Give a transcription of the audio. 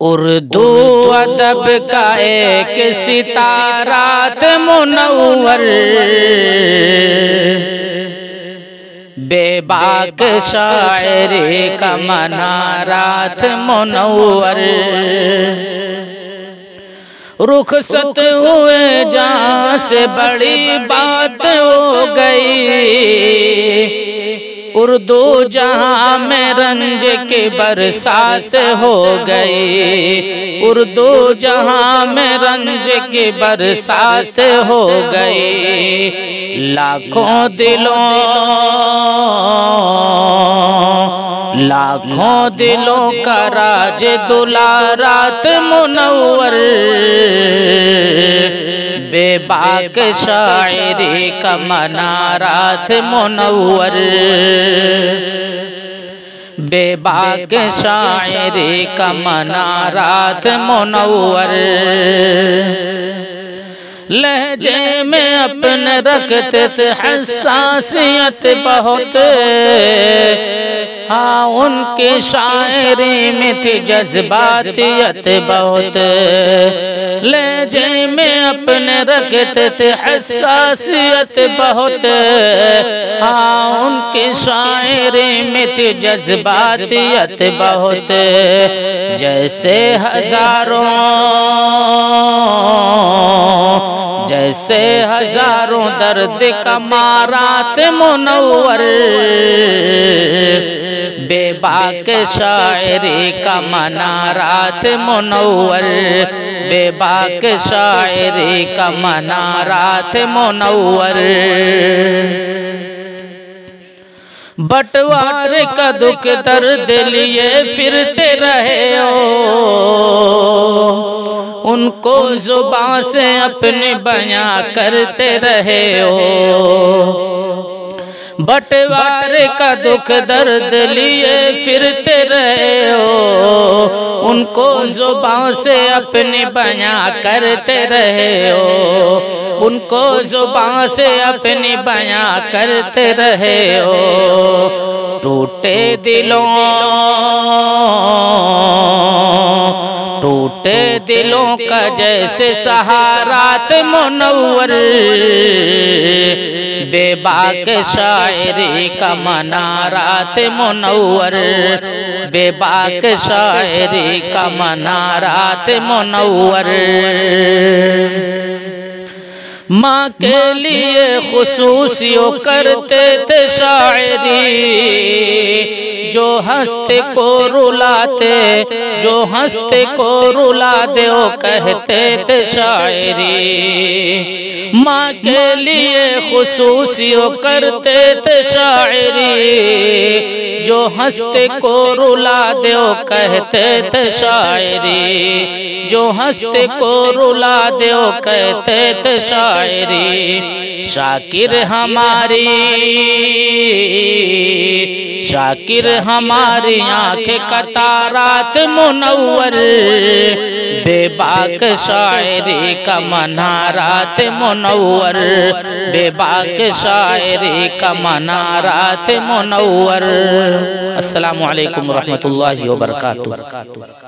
उर्दू अदब का एक सितारात मुनव्वर, बेबाक शायरी का मनारात मुनव्वर। रुखसत हुए जहाँ से बड़ी बात हो गई, उर्दू जहाँ में रंज की बरसात हो गई, उर्दू जहाँ में रंज की बरसात हो गई। लाखों दिलों का राज दुलारात मुनव्वर, बेबाक शायरी का मनारात मुनव्वर, बेबाक शायरी का मनारात मुनव्वर। लहजे में अपने रखते थे हसासियत बहुत, हाँ उनकी शायरी में थी जज्बातियत बहुत। लहजे में अपने रखते थे हसासियत बहुत, हाँ उनकी शायरी में थी जज्बातियत बहुत। जैसे हजारों दर्द का मारात मुनव्वर, बेबाक शायरी का मनारात मुनव्वर, बेबाक शायरी का मनारात मुनव्वर। बंटवारे का दुख दर्द लिए फिरते रहे हो, उनको जुबान से अपने बयां करते रहे हो। बंटवारे का दुख दर्द लिए फिरते रहे हो, उनको जुबान से अपने बयां करते रहे हो, उनको जुबान से अपने बयां करते रहे हो। टूटे दिलों का जैसे सहारात मुनव्वर, बेबाक शायरी का मनारात मुनव्वर, बेबाक शायरी का मनारात मुनव्वर। माँ के लिए खुसूसियों करते थे शायरी, जो हंसते को रुलाते, जो हंसते को रुलाते वो कहते थे शायरी। माँ के लिए खुसूसियों करते थे शायरी, जो हंसते को रुलाते वो कहते थे शायरी, जो हंसते को रुलाते वो कहते थे शायरी। शाकिर हमारी आंखें कतारात मुनव्वर, बेबाक शायरी का मनारात मुनव्वर, बेबाक शायरी का मनारात मुनव्वर। अस्सलामु अलैकुम रहमतुल्लाहि व बरकातुहू।